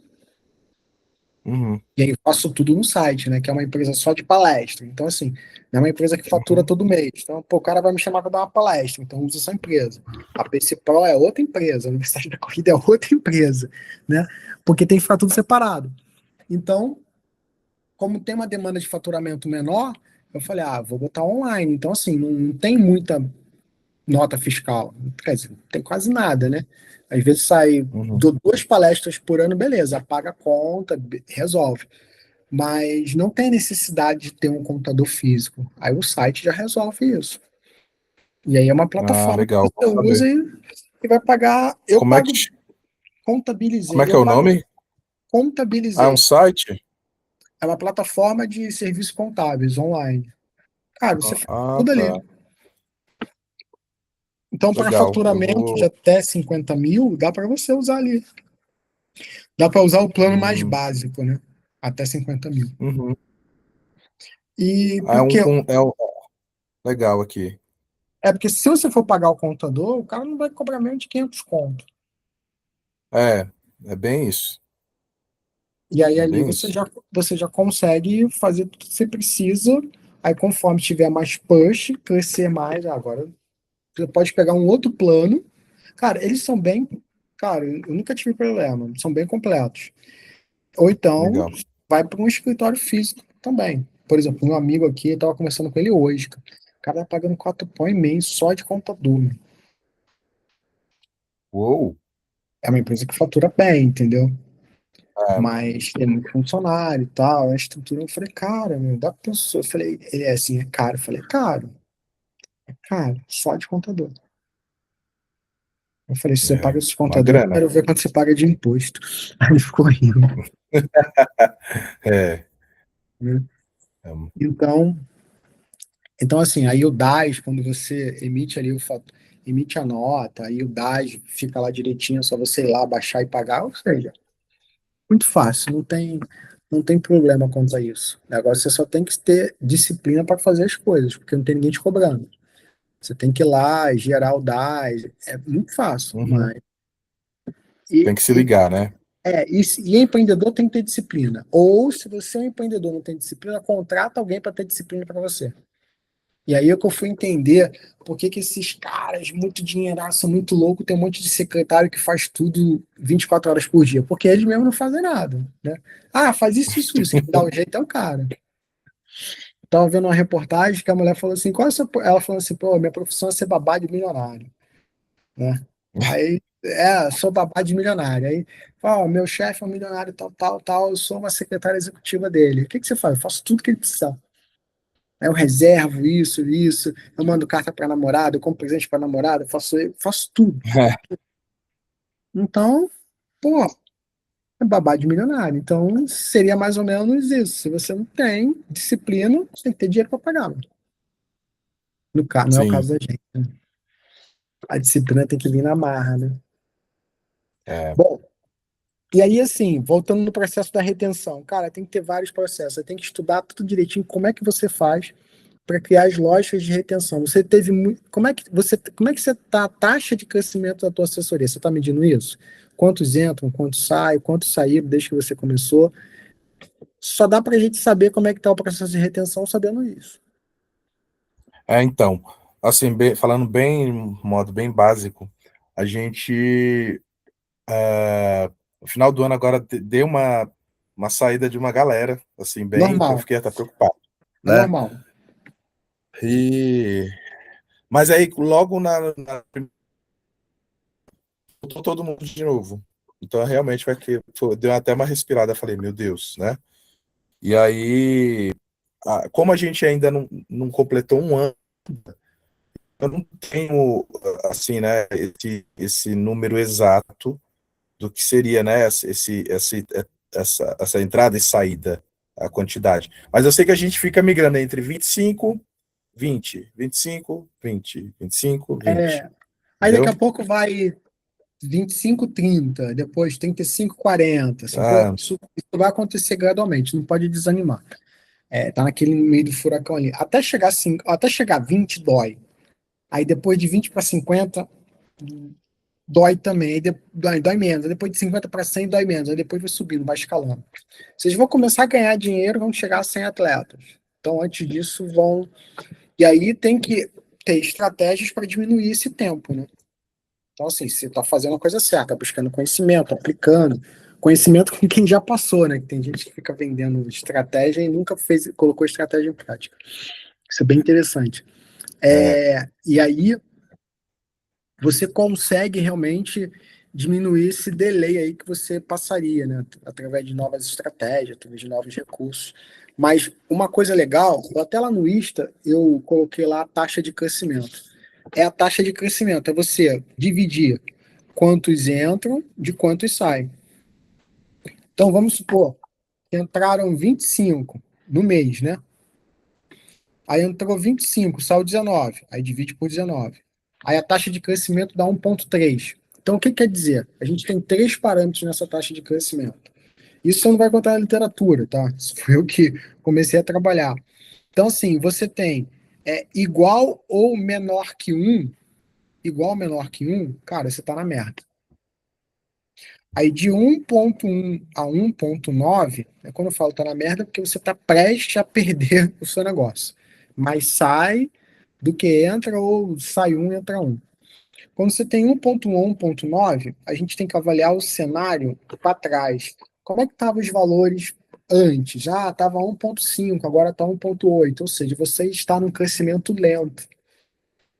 uhum, E aí eu faço tudo no site, né? Que é uma empresa só de palestra. Então, assim, não é uma empresa que fatura uhum, todo mês. Então, pô, o cara vai me chamar para dar uma palestra. Então, usa essa empresa. A PC Pro é outra empresa. A Universidade da Corrida é outra empresa, né? Porque tem que ficar tudo separado. Então, como tem uma demanda de faturamento menor, eu falei, vou botar online. Então, assim, não tem muita nota fiscal. Quer dizer, não tem quase nada, né? Às vezes sai uhum. duas palestras por ano, beleza, paga a conta, resolve. Mas não tem necessidade de ter um computador físico. Aí o site já resolve isso. E aí é uma Ah, plataforma que legal, bom você usa saber. e vai pagar. Eu Como é pago, que, como contabilizei, é que eu é o pago nome? Ah, é um contabilizei. site? É uma plataforma de serviços contábeis online. Cara, você faz Ah, tudo ali. tá, Então, para legal, eu faturamento de vou, até 50 mil, dá para você usar ali. Dá para usar o plano mais hum, básico, né? Até 50 mil. uhum. E Ah, porque legal aqui. porque se você for pagar o contador, o cara não vai cobrar menos de 500 conto. É, é bem isso. E aí É ali bem isso. você já consegue fazer tudo que você precisa. Aí conforme tiver mais push, crescer mais, agora você pode pegar um outro plano. Cara, eles são bem. Cara, eu nunca tive problema, são bem completos. Ou então, Legal. vai para um escritório físico também. Por exemplo, um amigo aqui, eu estava conversando com ele hoje, cara. O cara tá pagando 4 pão e meio só de contador, né? Uou. É uma empresa que fatura bem, entendeu? mas tem muito funcionário e tal, a estrutura. Eu falei, cara, meu, dá pra pessoa. Eu falei, ele é assim, é caro. Eu falei, caro, só de contador. Eu falei, se você paga esses uma contadores, eu grana. quero ver quanto você paga de imposto. Aí ele ficou rindo, É, né? é, Então, então, assim, aí o DAS, quando você emite ali emite a nota, aí o DAS fica lá direitinho, é só você ir lá, baixar e pagar, ou seja, muito fácil, não tem problema quanto a isso. Agora você só tem que ter disciplina para fazer as coisas, porque não tem ninguém te cobrando. Você tem que ir lá, gerar o DAS, é muito fácil, uhum. mas. E, Tem que se e, ligar, né? e empreendedor tem que ter disciplina. Ou, se você é um empreendedor e não tem disciplina, contrata alguém para ter disciplina para você. E aí é que eu fui entender por que esses caras, muito dinheiraço, muito louco, tem um monte de secretário que faz tudo 24 horas por dia, porque eles mesmo não fazem nada, né? Ah, faz isso, isso, isso. Quem dá o jeito é o cara. Tava vendo uma reportagem que a mulher falou assim, qual é a sua... Ela falou assim, pô, minha profissão é ser babá de milionário, né? Aí, sou babá de milionário. Aí, ó, meu chefe é um milionário, tal, tal, tal, eu sou uma secretária executiva dele. O que que você faz? Eu faço tudo que ele precisa. Aí eu reservo isso, eu mando carta para namorada, eu compro presente para namorada, faço tudo. Então, pô, é babá de milionário. Então, seria mais ou menos isso. Se você não tem disciplina, você tem que ter dinheiro para pagar. Mano. No caso, não é o Sim. caso da gente. Né? A disciplina tem que vir na marra, né? É. Bom, e aí, assim, voltando no processo da retenção, cara, tem que ter vários processos. Você tem que estudar tudo direitinho, como é que você faz para criar as lógicas de retenção. Você teve muito. Como é que você está a taxa de crescimento da tua assessoria? Você está medindo isso? Quantos entram, quantos saem, quantos saíram desde que você começou? Só dá para a gente saber como é que está o processo de retenção sabendo isso. Então, assim, falando bem, modo bem básico, a gente, no final do ano agora, deu uma saída de uma galera, assim, bem, que eu Normal, fiquei até preocupado, é né? normal. E, mas aí, logo voltou todo mundo de novo. Então, realmente, deu até uma respirada, falei, meu Deus, né? E aí, como a gente ainda não completou um ano, eu não tenho, assim, né, esse número exato do que seria, né, essa entrada e saída, a quantidade. Mas eu sei que a gente fica migrando entre 25, 20, 25, 20, 25, 20, É, aí daqui entendeu? a pouco vai 25, 30, depois 35, 40, sacou? Ah, Isso vai acontecer gradualmente, não pode desanimar. Tá naquele meio do furacão ali. Até chegar a 20 dói. Aí depois de 20 para 50 dói também. Aí dói menos. Aí depois de 50 para 100 dói menos. Aí depois vai subindo, vai escalando. Vocês vão começar a ganhar dinheiro, vão chegar a 100 atletas. Então antes disso vão. E aí tem que ter estratégias para diminuir esse tempo, né? Então assim, você está fazendo a coisa certa, buscando conhecimento, aplicando. Conhecimento com quem já passou, né? Que tem gente que fica vendendo estratégia e nunca colocou estratégia em prática. Isso é bem interessante. é, E aí você consegue realmente diminuir esse delay aí que você passaria, né? Através de novas estratégias, através de novos recursos. Mas uma coisa legal, até lá no Insta, eu coloquei lá a taxa de crescimento. É a taxa de crescimento, é você dividir quantos entram de quantos saem. Então vamos supor que entraram 25 no mês, né? Aí entrou 25, saiu 19. Aí divide por 19. Aí a taxa de crescimento dá 1,3. Então, o que quer dizer? A gente tem três parâmetros nessa taxa de crescimento. Isso você não vai encontrar na literatura, tá? Isso foi eu que comecei a trabalhar. Então, assim, você tem igual ou menor que igual ou menor que um, cara, você tá na merda. Aí de 1,1 a 1,9, quando eu falo tá na merda, porque você tá prestes a perder o seu negócio. Mas sai do que entra ou sai um, entra um. Quando você tem 1,1, 1,9, a gente tem que avaliar o cenário para trás. Como é que estavam os valores antes? Já estava 1,5, agora está 1,8. Ou seja, você está num crescimento lento.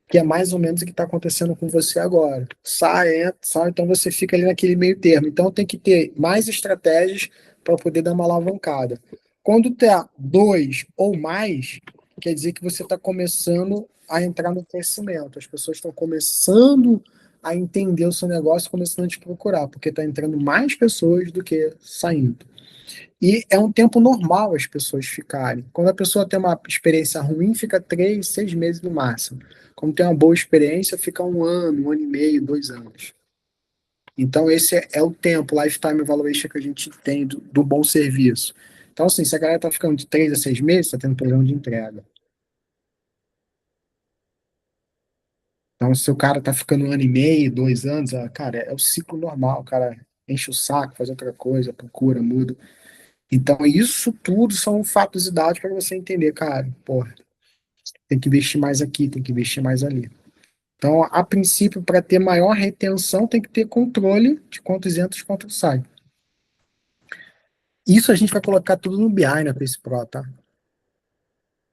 que é mais ou menos o que está acontecendo com você agora. Sai, entra, sai, então você fica ali naquele meio termo. Então tem que ter mais estratégias para poder dar uma alavancada. Quando tá dois ou mais, quer dizer que você está começando a entrar no crescimento. As pessoas estão começando a entender o seu negócio, começando a te procurar, porque está entrando mais pessoas do que saindo. E é um tempo normal as pessoas ficarem. Quando a pessoa tem uma experiência ruim, fica 3, 6 meses no máximo. Quando tem uma boa experiência, fica 1 ano, 1 ano e meio, 2 anos. Então, esse é o tempo, lifetime evaluation que a gente tem do bom serviço. Então, assim, se a galera está ficando de 3 a 6 meses, está tendo problema de entrega. Então, se o cara está ficando 1 ano e meio, 2 anos, cara, é o ciclo normal. O cara enche o saco, faz outra coisa, procura, muda. Então, isso tudo são fatos e dados para você entender, cara, pô, tem que investir mais aqui, tem que investir mais ali. Então, a princípio, para ter maior retenção, tem que ter controle de quantos entram e quantos saem. Isso a gente vai colocar tudo no BI, na Pace Pro, tá?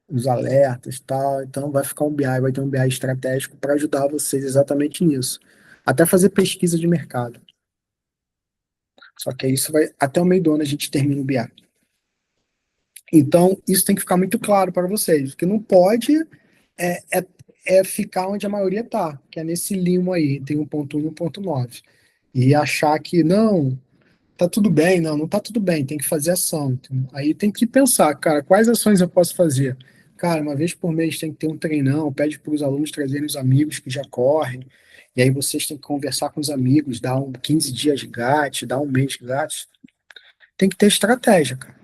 Os alertas e tal. Então, vai ficar um BI, vai ter um BI estratégico para ajudar vocês exatamente nisso. Até fazer pesquisa de mercado. Só que isso vai, até o meio do ano a gente termina o BI. Então, isso tem que ficar muito claro para vocês. O que não pode é, é, é ficar onde a maioria está, que é nesse limo aí, tem 1.1 e 1.9. E achar que, não, tá tudo bem, não tá tudo bem, tem que fazer ação. Aí tem que pensar, cara, quais ações eu posso fazer? Cara, uma vez por mês tem que ter um treinão, pede para os alunos trazerem os amigos que já correm, e aí vocês têm que conversar com os amigos, dar 15 dias de grátis, dar 1 mês de grátis. Tem que ter estratégia, cara.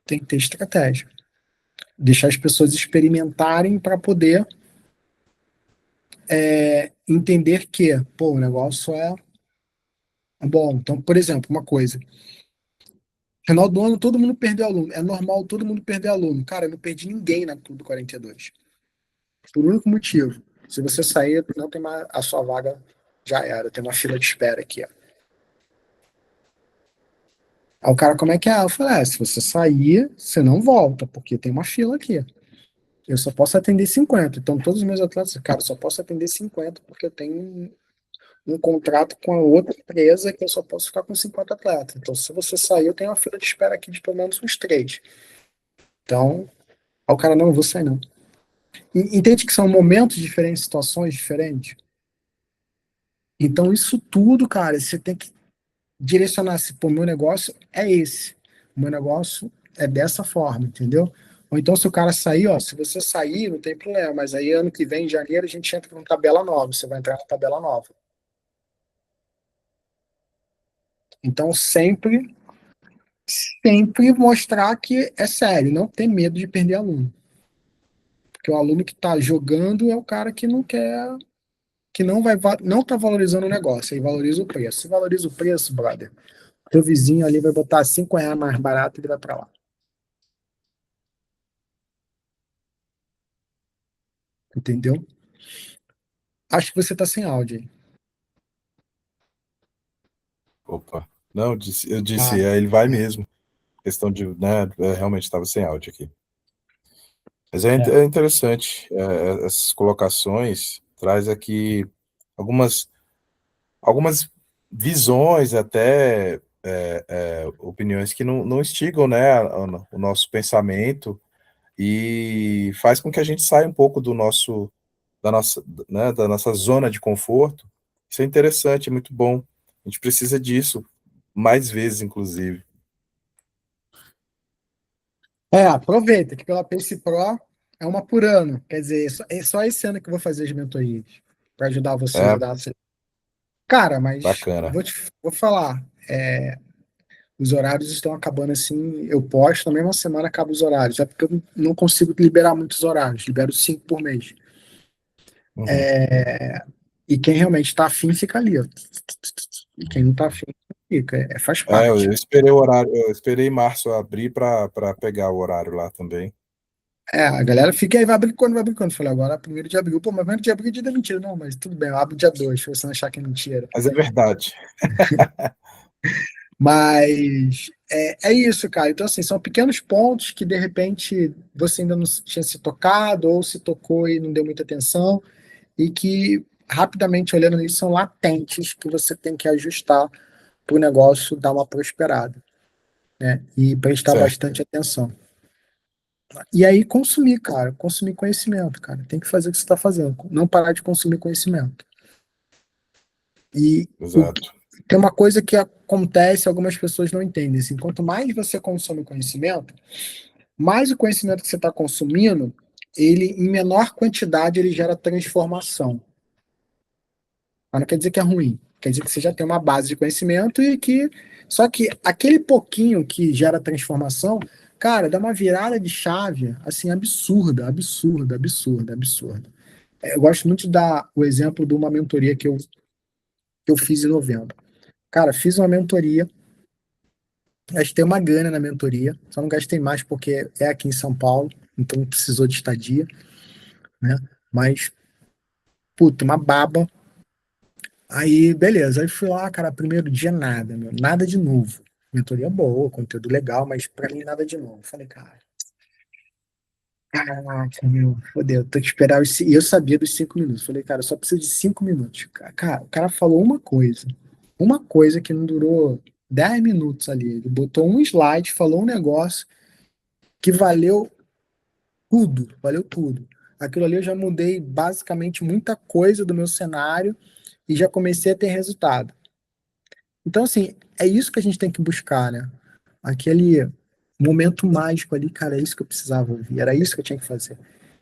Tem que ter estratégia. Deixar as pessoas experimentarem para poder entender que, pô, o negócio é bom. Então, por exemplo, uma coisa. Final do ano, todo mundo perdeu aluno. É normal todo mundo perder aluno. Cara, eu não perdi ninguém na Clube 42. Por único motivo. Se você sair, não tem mais a sua vaga, já era. Tem uma fila de espera aqui, ó. Aí o cara, como é que é? Eu falei, se você sair, você não volta, porque tem uma fila aqui. Eu só posso atender 50. Então, todos os meus atletas, cara, eu só posso atender 50 porque eu tenho um contrato com a outra empresa que eu só posso ficar com 50 atletas. Então, se você sair, eu tenho uma fila de espera aqui de pelo menos uns 3. Então, aí o cara, não, eu vou sair não. Entende que são momentos diferentes, situações diferentes? Então, isso tudo, cara, você tem que direcionar se, pô, meu negócio é esse. O meu negócio é dessa forma, entendeu? Ou então, se o cara sair, ó, se você sair, não tem problema, mas aí ano que vem, em janeiro, a gente entra com tabela nova, você vai entrar na tabela nova. Então, sempre mostrar que é sério, não ter medo de perder aluno. Porque o aluno que está jogando é o cara que não quer, que não está valorizando o negócio, aí valoriza o preço. Se valoriza o preço, brother, teu vizinho ali vai botar R$ 5 mais barato e ele vai para lá. Entendeu? Acho que você está sem áudio aí. Opa. Não, eu disse, Ah, ele vai mesmo. Questão de, né, realmente estava sem áudio aqui. Mas é. é interessante, essas colocações traz aqui algumas, algumas visões, até opiniões que não instigam, né, o nosso pensamento e faz com que a gente saia um pouco da nossa, né, da nossa zona de conforto. Isso é interessante, é muito bom. A gente precisa disso mais vezes, inclusive. Aproveita que pela Pace Pro é uma por ano. Quer dizer, é só esse ano que eu vou fazer as mentorias para ajudar vocês a É dar. Cara, mas bacana. vou falar. Os horários estão acabando assim. Eu posto na mesma semana, acaba os horários. É porque eu não consigo liberar muitos horários. Libero 5 por mês. Uhum. E quem realmente está afim fica ali, ó. E quem não está afim fica. Faz parte. Eu esperei março abrir para pegar o horário lá também. A galera fica aí, vai abrir quando, vai abrir quando. Eu falei, agora é 1º de abril. Pô, mas 1º de abril é dia da mentira. Não, mas tudo bem, eu abro dia 2, se você não achar que é mentira. Mas é verdade. Mas é isso, cara. Então, assim, são pequenos pontos que, de repente, você ainda não tinha se tocado, ou se tocou e não deu muita atenção. e que, rapidamente olhando isso, são latentes que você tem que ajustar para o negócio dar uma prosperada, né? E prestar Certo, bastante atenção. E aí consumir, cara, consumir conhecimento, cara. Tem que fazer o que você está fazendo, não parar de consumir conhecimento. E exato. tem uma coisa que acontece, algumas pessoas não entendem, assim, quanto mais você consome conhecimento, mais o conhecimento que você está consumindo, ele, em menor quantidade, ele gera transformação. Mas não quer dizer que é ruim. Quer dizer que você já tem uma base de conhecimento e que. Só que aquele pouquinho que gera transformação, cara, dá uma virada de chave, assim, absurda, absurda, absurda, absurda. Eu gosto muito de dar o exemplo de uma mentoria que eu fiz em novembro. Cara, fiz uma mentoria, gastei uma grana na mentoria, só não gastei mais porque é aqui em São Paulo, então precisou de estadia, né? Mas, puta, uma baba. Aí, beleza. Aí fui lá, cara, primeiro dia nada, meu, nada de novo. Mentoria boa, conteúdo legal, mas pra mim nada de novo. Falei, cara, caraca, meu, fodeu, tenho que esperar E eu sabia dos 5 minutos. Falei, cara, eu só preciso de 5 minutos. Cara, o cara falou uma coisa que não durou 10 minutos ali. Ele botou um slide, falou um negócio que valeu tudo, valeu tudo. Aquilo ali eu já mudei basicamente muita coisa do meu cenário e já comecei a ter resultado. Então, assim, é isso que a gente tem que buscar, né? Aquele momento mágico ali, cara, é isso que eu precisava ouvir, era isso que eu tinha que fazer.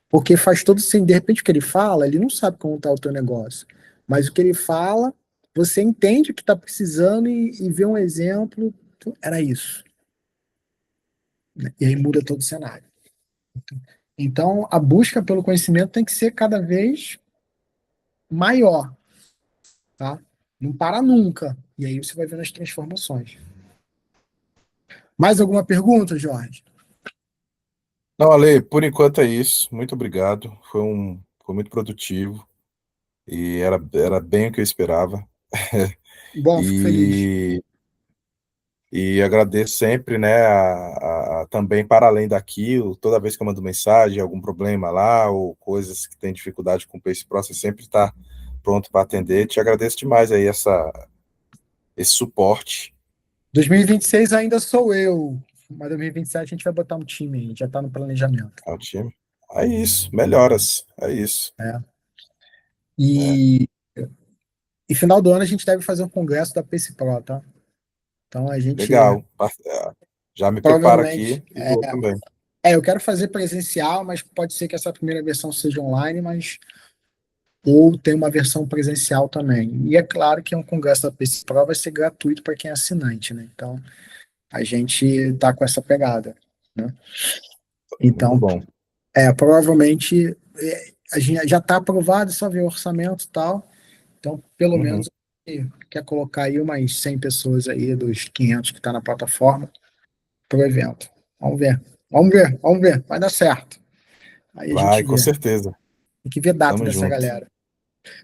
Porque faz todo sentido, de repente o que ele fala, ele não sabe como está o teu negócio, mas o que ele fala, você entende o que está precisando e vê um exemplo, era isso, né? E aí muda todo o cenário. Então, a busca pelo conhecimento tem que ser cada vez maior, tá? Não para nunca. E aí você vai vendo as transformações. Mais alguma pergunta, Jorge? Não, Ale, por enquanto é isso. Muito obrigado. Foi muito produtivo e era bem o que eu esperava. Bom, fico feliz. E, e agradeço sempre, né, também para além daquilo, toda vez que eu mando mensagem, algum problema lá, ou coisas que tem dificuldade com o Pace Pro, você sempre está pronto para atender. Te agradeço demais aí esse suporte 2026 ainda sou eu, mas 2027 a gente vai botar um time aí, já tá no planejamento, ao time. É isso, melhoras, é isso. né? É, E, e final do ano a gente deve fazer um congresso da Pace Pro, tá? Então a gente legal. Já me preparo provavelmente aqui e vou também. eu quero fazer presencial, mas pode ser que essa primeira versão seja online, mas ou tem uma versão presencial também. E é claro que um congresso da Pace Pro vai ser gratuito para quem é assinante, né? Então a gente tá com essa pegada, né? Muito Então bom. provavelmente a gente já está aprovado, só ver o orçamento e tal. Então, pelo Uhum. menos, quer colocar aí umas 100 pessoas aí dos 500 que está na plataforma para o evento. Vamos ver, vamos ver, vamos ver, vai dar certo. Aí a gente Vai, com vê. certeza. Tem que ver data Tamo dessa junto. galera.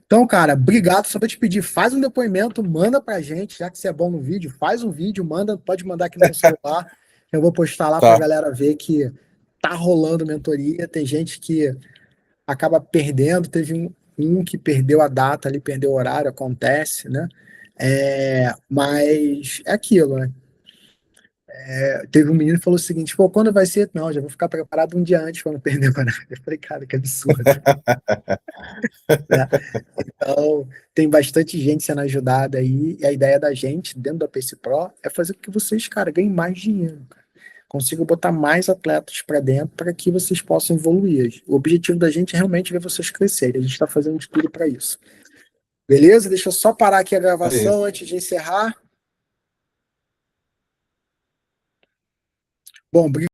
Então, cara, obrigado. Só para te pedir, faz um depoimento, manda pra gente, já que você é bom no vídeo, faz um vídeo, manda, pode mandar aqui no meu celular. Eu vou postar lá para a Tá. galera ver que tá rolando mentoria. Tem gente que acaba perdendo. Teve um que perdeu a data ali, perdeu o horário, acontece, né? Mas é aquilo, né? Teve um menino que falou o seguinte: pô, quando vai ser? Não, já vou ficar preparado um dia antes para não perder o horário. Eu falei, cara, que absurdo, né? Então, tem bastante gente sendo ajudada aí, e a ideia da gente, dentro da PC Pro, é fazer com que vocês, cara, ganhem mais dinheiro, cara. Consigam botar mais atletas para dentro para que vocês possam evoluir. O objetivo da gente é realmente ver vocês crescerem. A gente está fazendo de tudo para isso. Beleza? Deixa eu só parar aqui a É gravação isso. antes de encerrar. Bom,